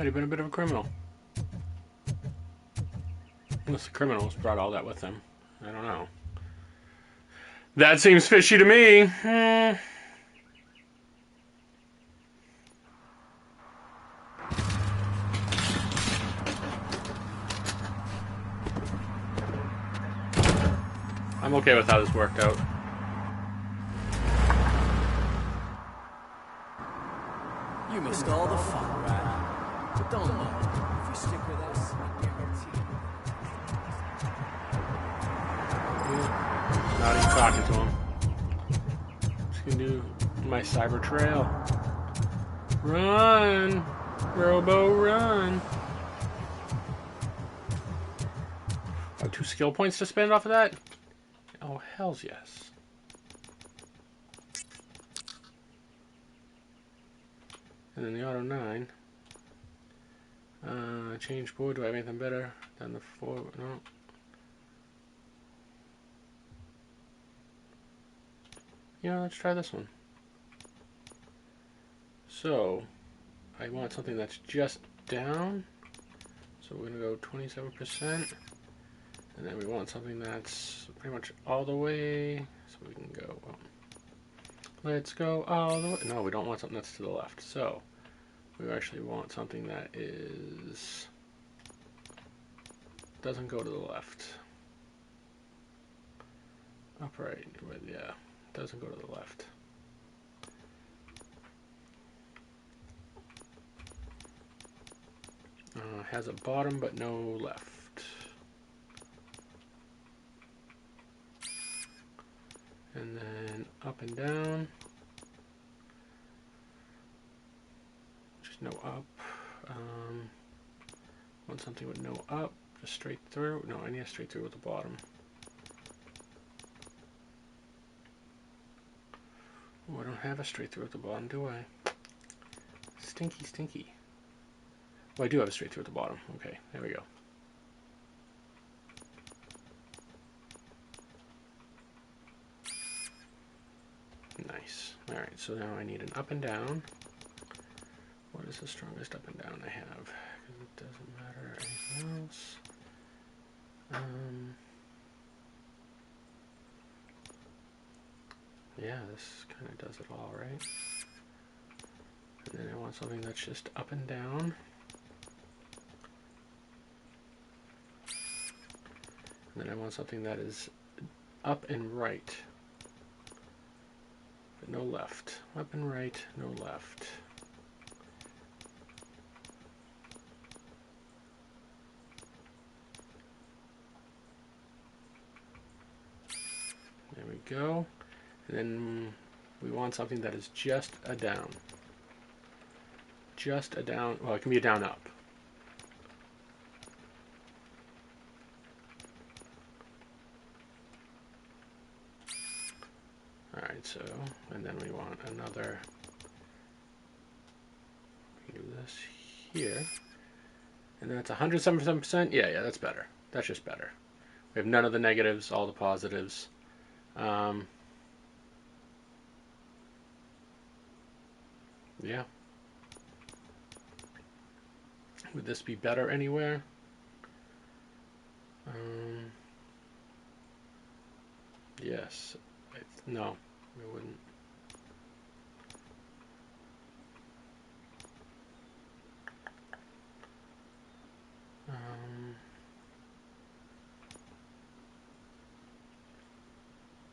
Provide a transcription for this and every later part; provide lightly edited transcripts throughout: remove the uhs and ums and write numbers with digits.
Might have been a bit of a criminal. Unless the criminals brought all that with them. I don't know. That seems fishy to me. I'm okay with how this worked out. You missed all the fun, right? But don't mind. If you stick with us, I guarantee you. Not even talking to him. Just gonna do my cyber trail. Run! Robo, run! Oh, 2 skill points to spend off of that? Oh, hells yes. And then the auto 9. Change board. Do I have anything better than the 4? No. Yeah, let's try this one. So, I want something that's just down. So we're going to go 27%. And then we want something that's pretty much all the way. So we can go, let's go all the way. No, we don't want something that's to the left. So, we actually want something that is, doesn't go to the left. Upright, yeah, doesn't go to the left. Has a bottom but no left. And then up and down. Just no up. Want something with no up, just straight through. No, I need a straight through with the bottom. Oh, I don't have a straight through at the bottom, do I? Stinky, stinky. Oh, I do have a straight through at the bottom. Okay, there we go. Nice. Alright, so now I need an up and down. What is the strongest up and down I have? Because it doesn't matter anything else. Yeah, this kind of does it all, right? And then I want something that's just up and down. And then I want something that is up and right. But no left. Up and right, no left. There we go. And then we want something that is just a down. Just a down. Well, it can be a down up. Alright, so, and then we want another. We can do this here. And then it's 177%. Yeah, that's better. That's just better. We have none of the negatives, all the positives. Yeah. Would this be better anywhere? Yes. No, it wouldn't.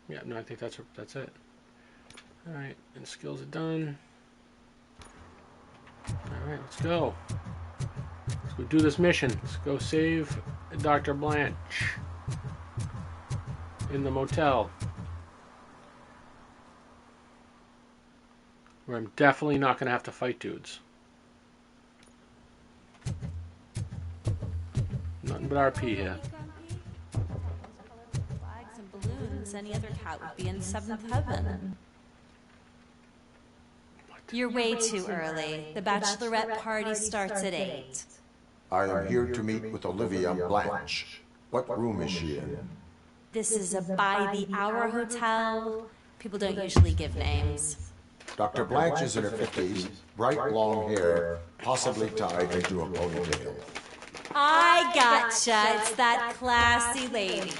Yeah, no, I think that's it. All right, and skills are done. All right, let's go. Let's go do this mission. Let's go save Dr. Blanche in the motel. Where I'm definitely not going to have to fight dudes. Nothing but RP here. Flags and balloons, any other cat would be in 7th heaven. You're way too early. The bachelorette party starts at 8. I am here to meet with Olivia Blanche. What room is she in? This is a by-the-hour hotel. People don't usually give names. Dr. Blanche is in her 50s, bright long hair, possibly tied into a ponytail. I gotcha. It's that classy lady.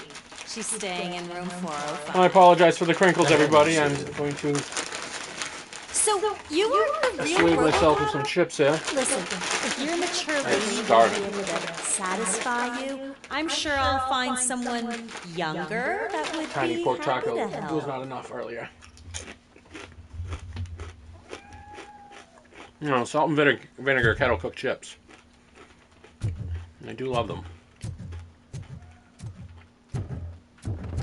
She's staying in room 405. I apologize for the crinkles, everybody. I'm going to So, you are the real sweep myself with Robocop? some chips here. Listen, if your mature lady won't starving. be able to satisfy you, I'm sure I'll find someone younger that would Tiny be pork happy taco to was help. not enough earlier. You know, salt and vinegar kettle cooked chips. I do love them.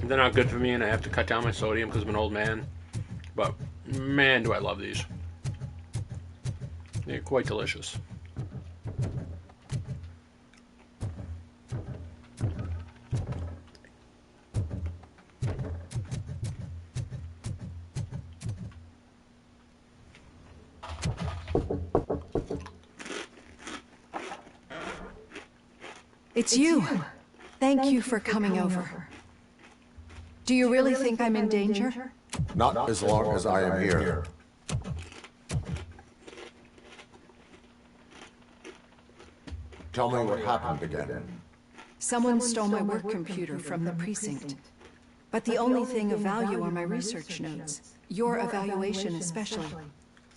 They're not good for me, and I have to cut down my sodium because I'm an old man. But man, do I love these. They're quite delicious. It's you. Thank you for coming over. Do you really think I'm in danger? Not as long as I am here. Tell me what happened again. Someone stole my work computer from the precinct. But the only thing of value are my research notes. Your evaluation especially.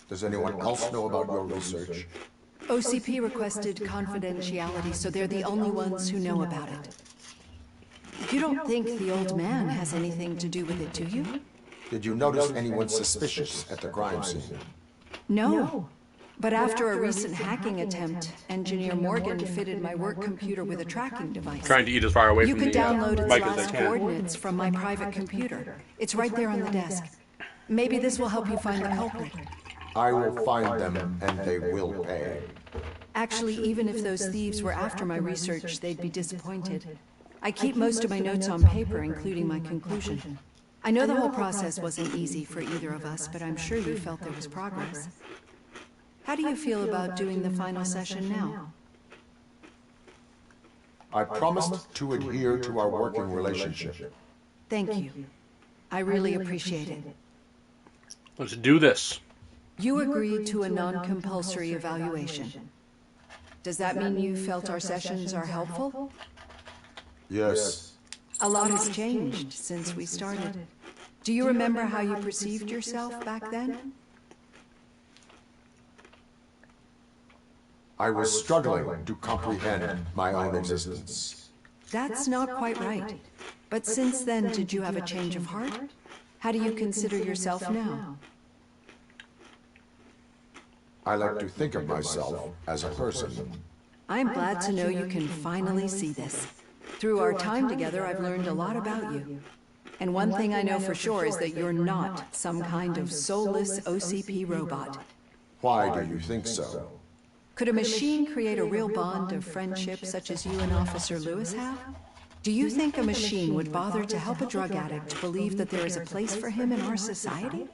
Does anyone else know about your research? OCP requested confidentiality, so they're the only ones who know about it. You don't think the old man has anything to do with it, do you? Did you notice anyone suspicious at the crime scene? No. But after a recent hacking attempt, Engineer Morgan fitted my work computer with a tracking device. Trying to eat as far away You from can the download its mic as I last can. coordinates from my private computer. It's right there on the desk. Maybe this will help you find the culprit. I will find them, and they will pay. Actually, even if those thieves were after my research, they'd be disappointed. I keep most of my notes on paper, including my conclusion. I know the whole process wasn't easy for either of us, but I'm sure you felt there was progress. How do you feel about doing the final session now? I promised to adhere to our working relationship. Thank you. I really appreciate it. Let's do this. You agreed to a non-compulsory evaluation. Does that mean you felt our sessions are helpful? Yes. A lot has changed since we started. Do you remember how you perceived yourself back then? I was struggling to comprehend my own existence. That's not quite right. But since then, did you have a change of heart? How do you consider yourself now? I like to think of myself as a person. I'm glad to know you can finally see this. Through our time together, I've learned a lot about you. And one thing I know for sure is that you're not some kind of soulless OCP robot. Why do you think so? Could a machine create a real bond of friendship such as you and Officer Lewis have? Do you think a machine would bother to help a drug addict believe that there is a place for him in our society?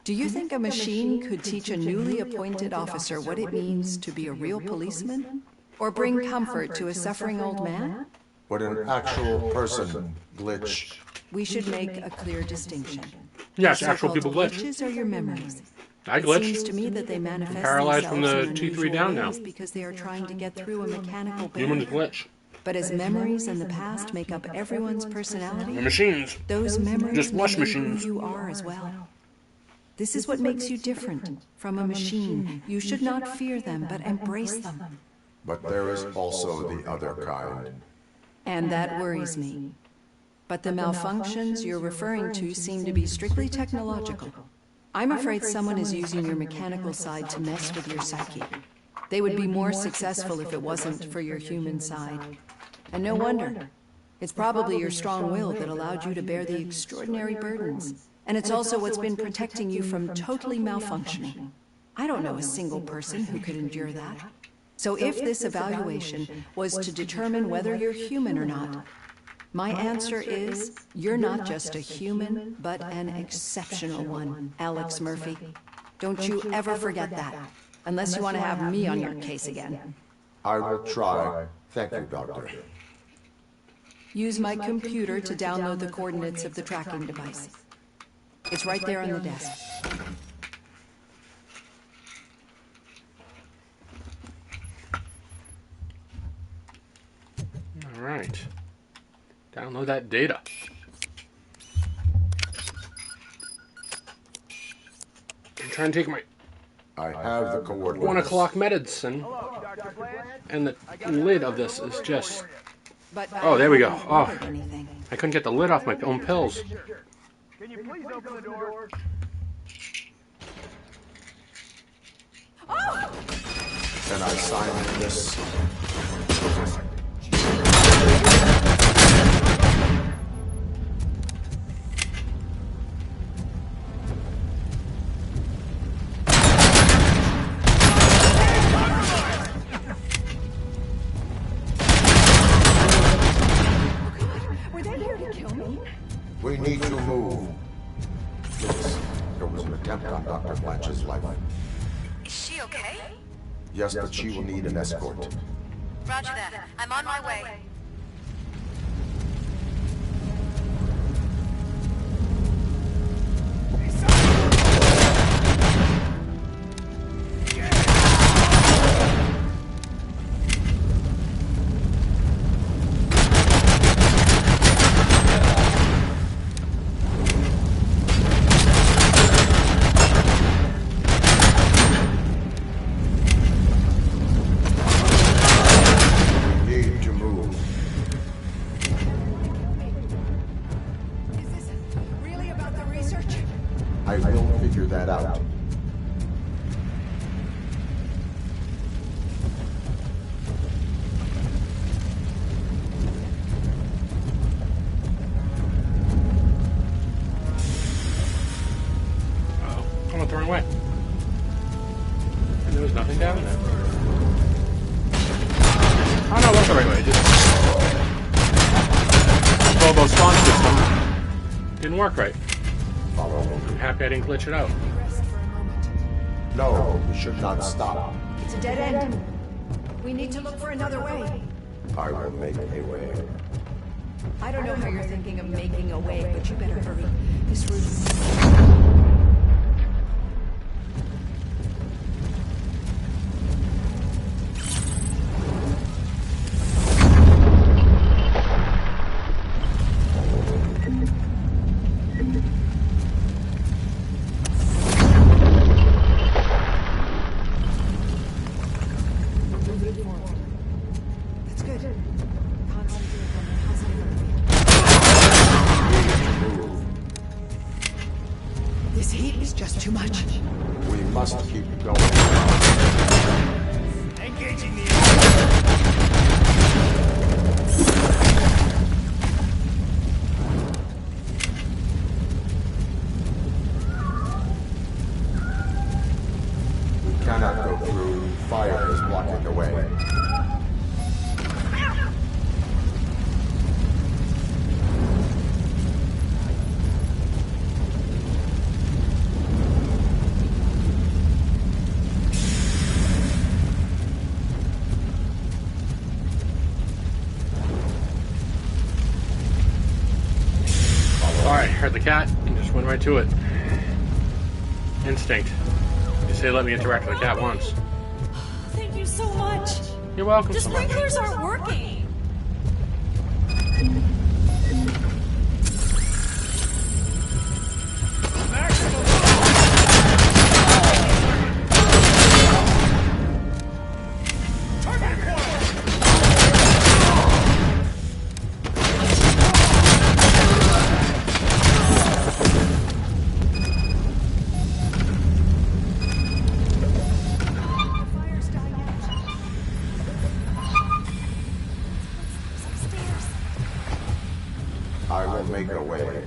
Do you think a machine could teach a newly appointed officer what it means to be a real policeman? Or bring comfort to a suffering old man? But an actual person, Glitch. We should make a clear distinction. Yes, Your actual people so-called glitch. glitches are your memories. I It seems glitch. to me that they manifest Paralyzed from themselves the in T3 down now. unusual ways because they are trying to get through a mechanical Humans barrier. glitch. But as memories in the past make up everyone's personality, The machines. those memories Just flush make machines. who you are as well. This is what makes you different from a machine. You should not fear them, but embrace them. But there is also the other kind. And that worries me. But the malfunctions you're referring to seem to be strictly technological. I'm afraid someone is using your mechanical side to mess with your psyche. They would be more successful if it wasn't for your human side. And no wonder. It's probably your strong will that allowed you to bear the extraordinary burdens. And it's also what's been protecting you from totally malfunctioning. I don't know a single person who could endure that. So if this evaluation was to determine whether you're human or not, my answer is, you're not just a human, but an exceptional one, Alex Murphy. Don't you ever forget that, unless you want to have me on your case again. I will try. Thank you, Doctor. Use my computer to download the coordinates of the tracking device. It's right there on the desk. Alright. Download that data. I'm trying to take my I have the coordinates. 1 o'clock medicine. And the lid of this is just... But Oh, there we go. Oh, anything. I couldn't get the lid off my own pills. Can you please open the door? Can I sign this? Were they here to kill me? We need to move. Please, there was an attempt on Dr. Blanche's life. Is she okay? Yes, but she will need an escort. Roger that. I'm on my way. We need to move. Is this really about the research? I will figure that out. Uh-oh. I went the wrong way. And there was nothing down there. Oh no, that's the right way. Just... Robo spawn system didn't work right. Follow me. I'm happy I didn't glitch it out. Rest for a moment. No, we should not stop. It's a dead end. We need to look for another way. I will make a way. I don't know how you're thinking of making a way, but you better hurry. This route. That's good. Concentrate on the positive. This heat is just too much. We must keep going. Engaging the We cannot go through. Fire is blocking the way. Alright, heard the cat and just went right to it. Instinct. You say let me interact with the cat once. Thank you so much. You're welcome The so much. sprinklers aren't working. Fire's dying out. It's upstairs. I will make a way.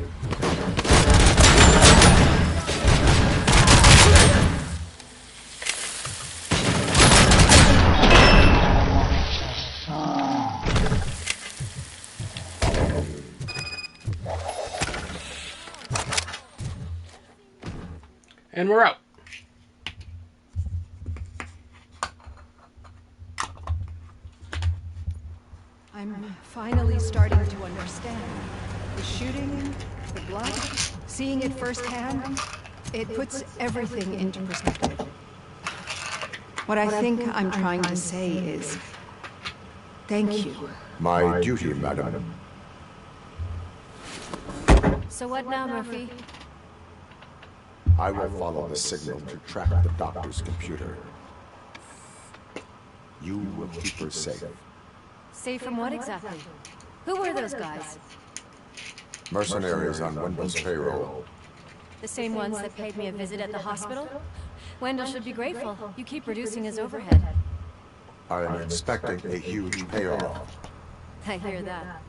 And we're out. I'm finally starting to understand. The shooting, the blood, seeing it firsthand, it puts everything into perspective. What I think I'm trying to say is, Thank you. My duty, madam. So what now, Murphy? I will follow the signal to track the doctor's computer. You will keep her safe. Safe from what exactly? Who were those guys? Mercenaries on Wendell's payroll. The same ones that paid me a visit at the hospital? Wendell should be grateful. You keep reducing his overhead. I am expecting a huge payoff. I hear that.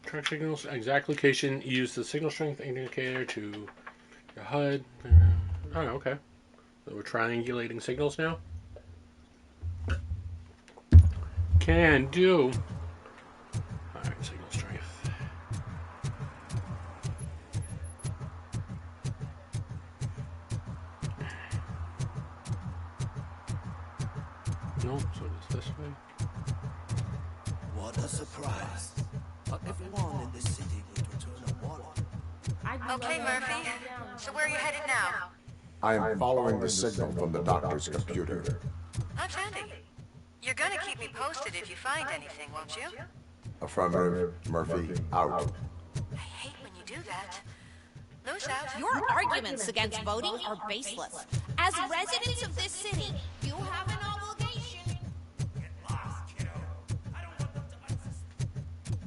Track signals, exact location. Use the signal strength indicator to your HUD. Oh, okay. So we're triangulating signals now. Can do. Alright, signal strength. No, so it's this way. What a surprise. Not everyone in this city would return a wallet. Okay, Murphy. So where are you headed now? I am following the signal from the doctor's computer. Outstanding. You're gonna keep me posted if you find anything, won't you? Affirmative, Murphy, out. I hate when you do that. Loose out. Your arguments against voting are baseless. As residents of this city, you have an obligation. Get lost, kiddo. I don't want them to unsuspect.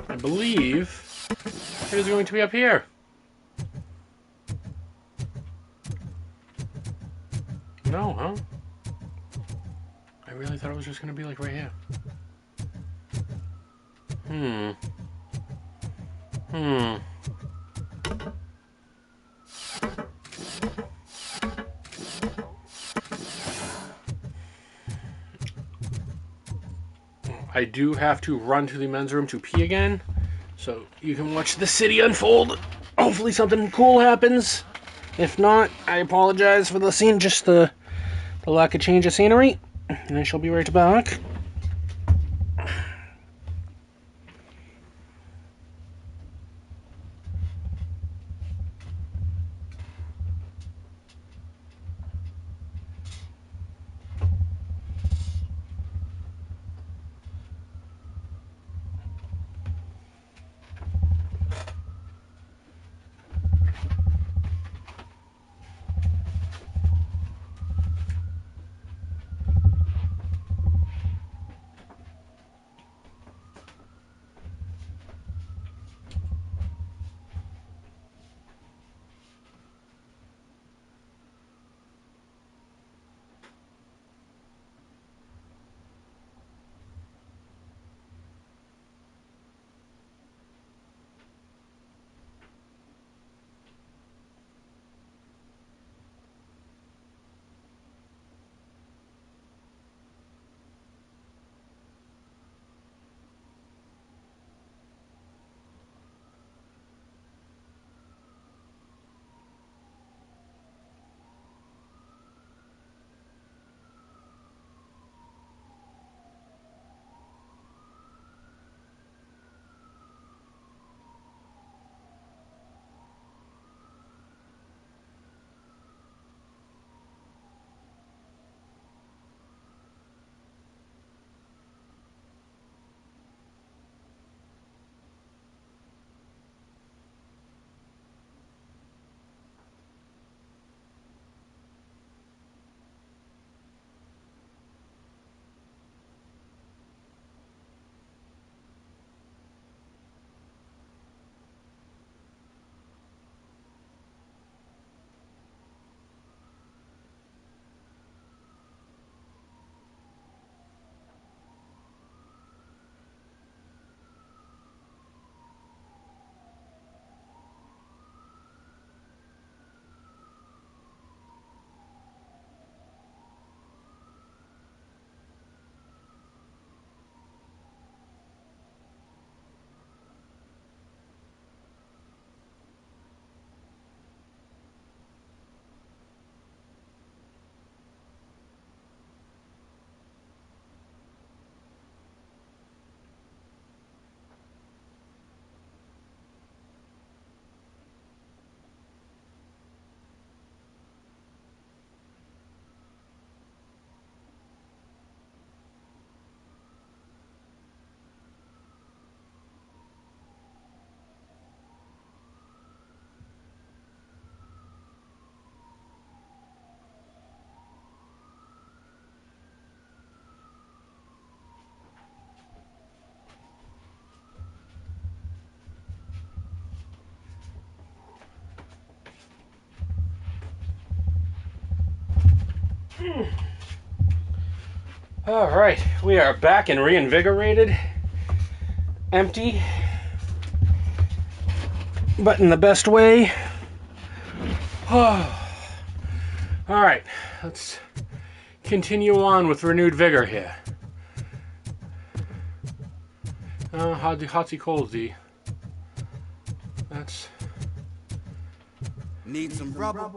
I believe it is going to be up here. No, huh? I really thought it was just going to be like right here. I do have to run to the men's room to pee again, so you can watch the city unfold. Hopefully something cool happens. If not, I apologize for the scene, just the lack of change of scenery, and I shall be right back. All right, we are back and reinvigorated. Empty, but in the best way. Oh. All right, let's continue on with renewed vigor here. Hotsy coldsy. That's. Need some rubber?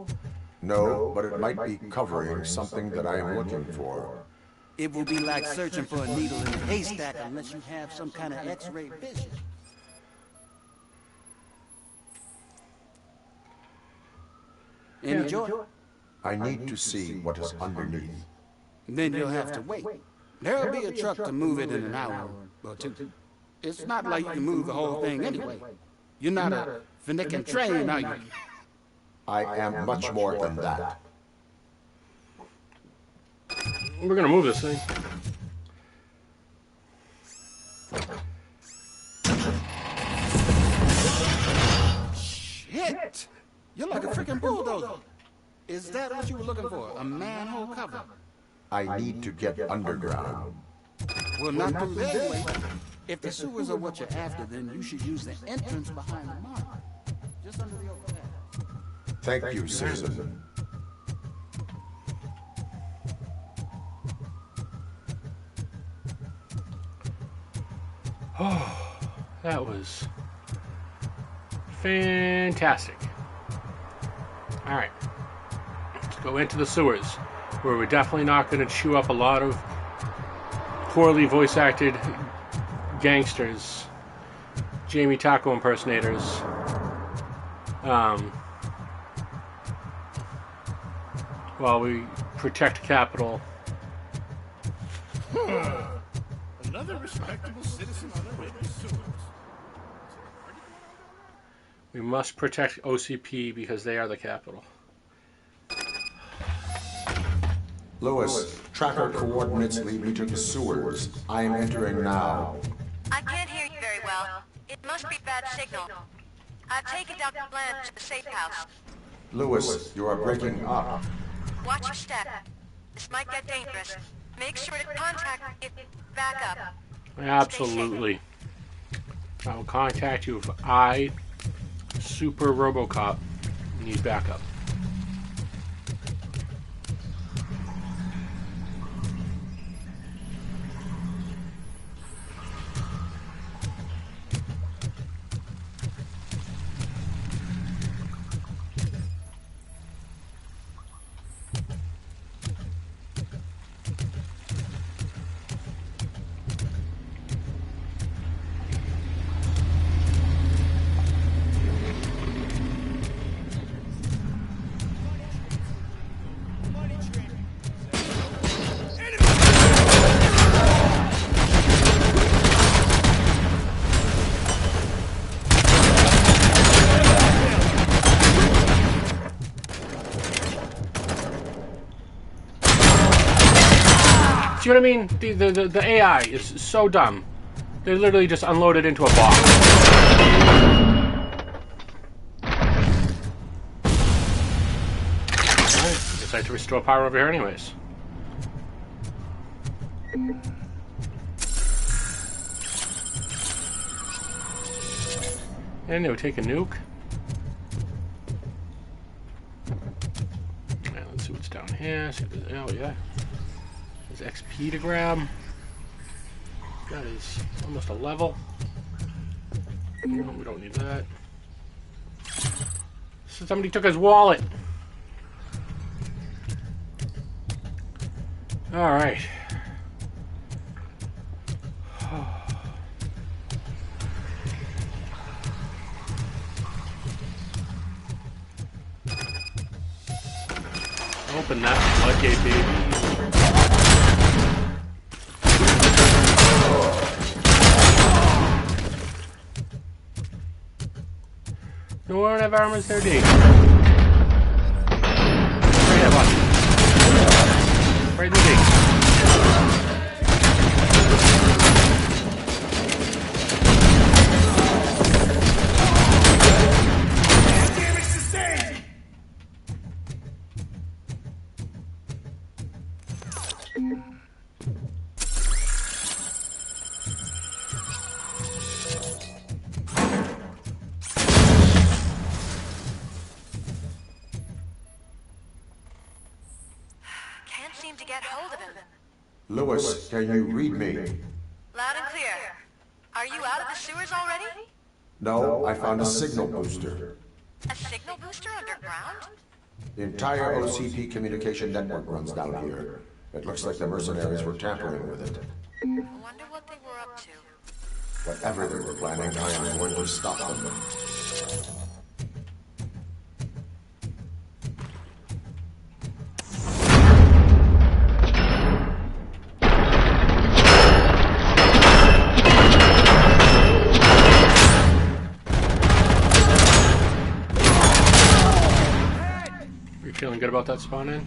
No, but it might be covering something that I am looking for. It will be like searching for a needle in a haystack unless you have some kind of X-ray vision. Enjoy. I need to see what is underneath. Then you'll have to wait. There'll be a truck to move it in an hour or two. It's not like you can move the whole thing anyway. You're not a finicking train, are you? I am much more than that. We're gonna move this thing. Shit! You're like a freaking bulldozer. Is that what you were looking for? A manhole cover? I need to get underground. Well, not through there anyway. If the sewers are what you're after, then you should use the entrance behind the mark. Just under the overpass. Thank you, citizen. Oh, that was fantastic. All right, let's go into the sewers, where we're definitely not going to chew up a lot of poorly voice-acted gangsters, Jamie Taco impersonators. While we protect capital. Another respectable citizen on the way to sewers. We must protect OCP because they are the capital. Lewis, tracker coordinates lead me to the sewers. I am entering now. I can't hear you very well. It must be bad signal. I've taken Dr. Bland to the safe house. Lewis, you are breaking up. Watch your step. This might get dangerous. Make sure to contact it back up. Absolutely. I will contact you if I, Super Robocop, need backup. See what I mean? The AI is so dumb. They literally just unloaded into a box. Alright, guess I have to restore power over here anyways. And they would take a nuke. Alright, let's see what's down here. Oh yeah. There's XP to grab. That is almost a level. No, we don't need that. So somebody took his wallet. Alright. Open that floodgate, baby. No one have armors there, D. Right here, watch. Right in the D. Lewis, can you read me? Loud and clear. Are you out of the sewers already? No, I found a signal booster. A signal booster underground? The entire OCP communication network runs down here. It looks like the mercenaries were tampering with it. I wonder what they were up to. Whatever they were planning, I am going to stop them. Feeling good about that spawn in?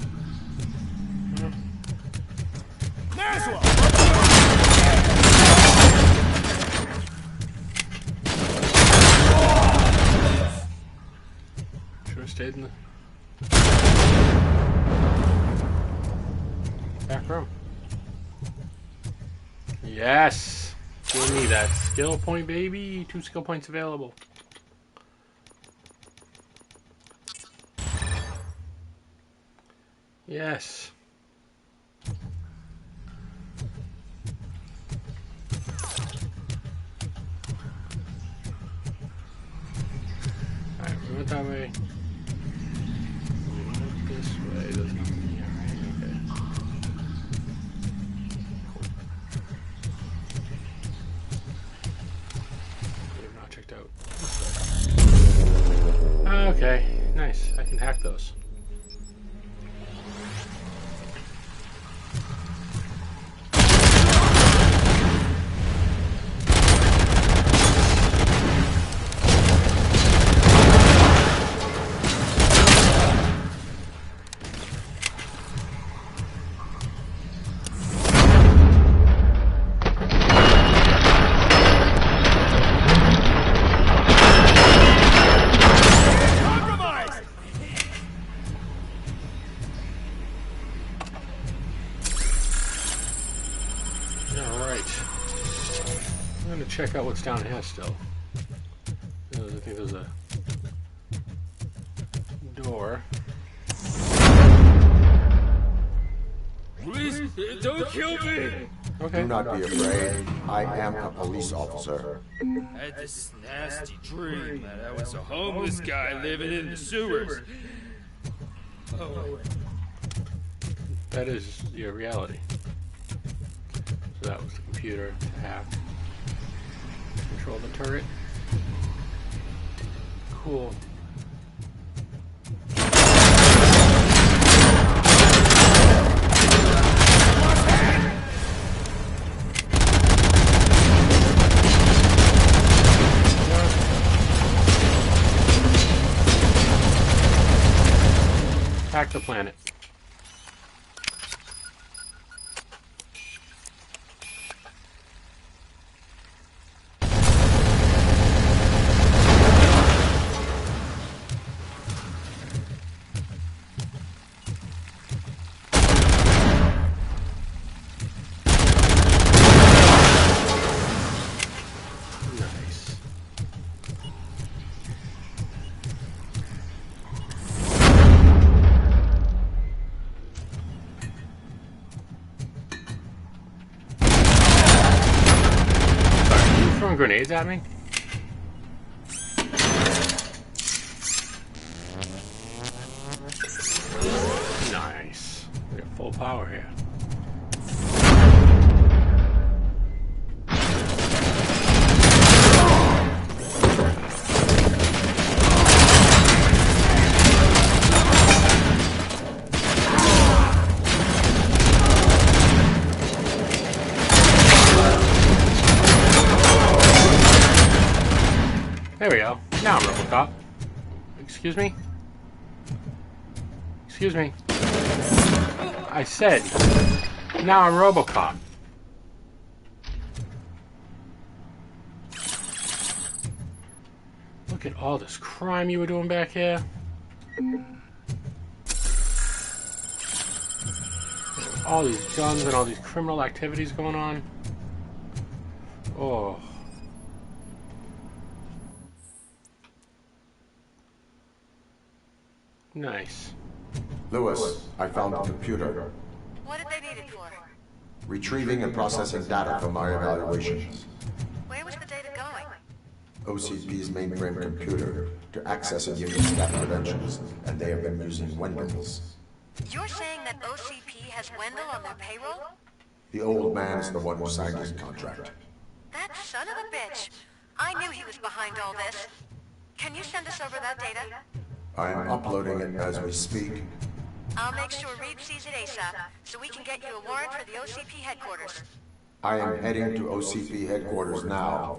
Should have stayed in the back room. Yes! Give me that skill point, baby! 2 skill points available. Yes. Alright, we went that way. We went this way. There's nothing here, right? Okay. We have not checked out this way. Okay, nice. I can hack those. Check out what's down here still. I think there's a door. Please, don't kill me! Okay. Do not be afraid. I am a police officer. I had this nasty dream that I was a homeless guy living in the sewers. Oh. That is your reality. So that was the computer to hack. Control the turret. Cool. Hack the planet. Grenades at me? Nice. We got full power here. There we go. Now I'm Robocop. Excuse me? Excuse me. I said, now I'm Robocop. Look at all this crime you were doing back here. All these guns and all these criminal activities going on. Oh. Nice. Lewis, I found the computer. What did they need it for? Retrieving and processing data from my evaluations. Where was the data going? OCP's mainframe computer to access and use staff credentials, and they have been using Wendell's. You're saying that OCP has Wendell on their payroll? The old man is the one who signed his contract. That son of a bitch. I knew he was behind all this. Can you send us over that data? I am uploading it as we speak. I'll make sure Reed sees it ASAP, so we can get you a warrant for the OCP headquarters. I am heading to OCP headquarters now.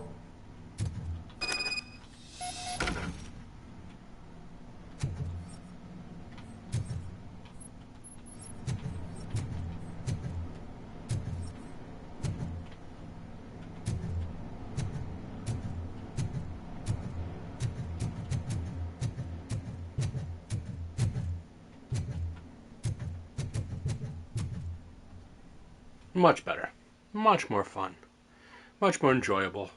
Much better. Much more fun. Much more enjoyable.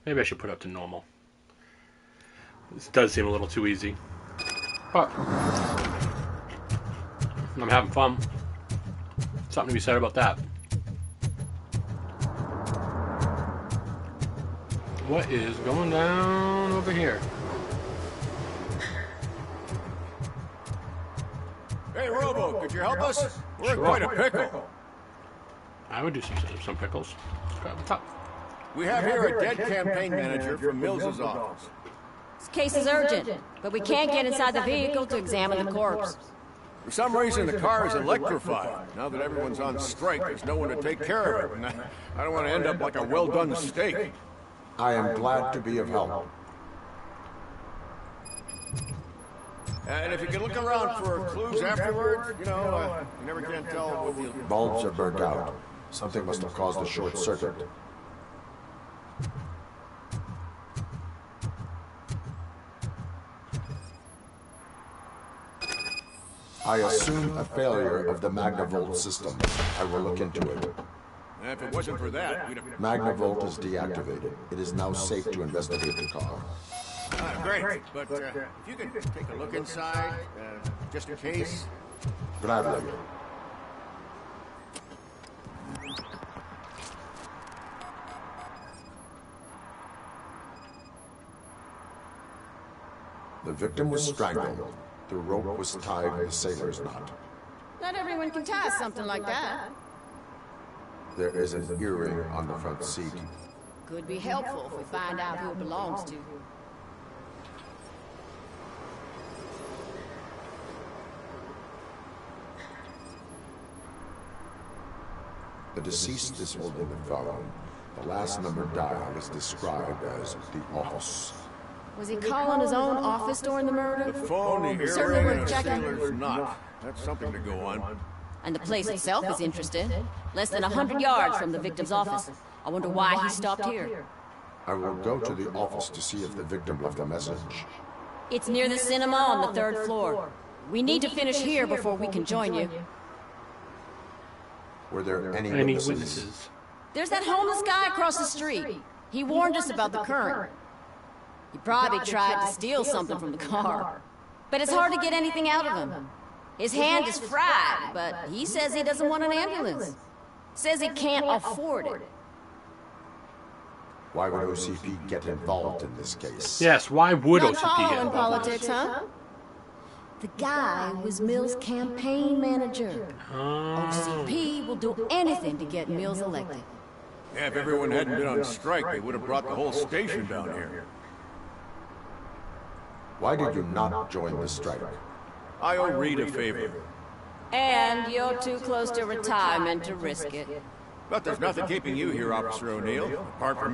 Maybe I should put it up to normal. This does seem a little too easy. But I'm having fun. Something to be said about that. What is going down over here? Hey, Robo, could you help us? We're in Sure. quite a pickle. I would do some pickles. Grab the top. We have here a dead campaign manager from Mills's office. This case is urgent, but we can't get inside the vehicle to examine the corpse. For some reason, the car is electrified. Now that everyone's on strike, there's no one to take care of it. And I don't want to end up like a well-done steak. I am glad to be of help. And if you can look around for clues afterwards, you know, you never can tell with the... Bulbs are burnt out. Something must have caused a short circuit. I assume a failure of the Magnavolt system. I will look into it. And if it wasn't for that, we'd have... Magnavolt is deactivated. It is now safe to investigate the car. Great, but if you could take a look inside, just in case... Gladly. The victim was strangled. The rope was tied with a sailor's knot. Not everyone can tie something like that. There is an earring on the front seat. Could be helpful if we find out who it belongs to. The deceased is holding the phone. The last number dialed is described as the office. Was he calling his own office during the murder? The phone, the Certainly earring, worth and a checking. sailor's knot. That's something to go on. And the place itself is interesting. Less than 100 yards from the victim's office. I wonder why he stopped here. I will go to the office to see if the victim left a message. It's near the cinema on the 3rd floor. We need to finish here before we can join you. Were there any witnesses? There's that homeless guy across the street. He warned us about the current. He probably tried to steal something from the car. But it's hard to get anything out of him. His hand is fried, but he says he doesn't want an ambulance. Says he can't afford it. Why would OCP get involved in this case? Yes, why would Not OCP get following involved? politics, huh? The guy was Mills' campaign manager. OCP will do anything to get Mills elected. Yeah, if everyone hadn't been on strike, they would have brought the whole station down here. Why did you not join the strike? I owe Reed a favor. And you're too close to retirement to risk it. But there's nothing keeping you here, Officer O'Neill, apart from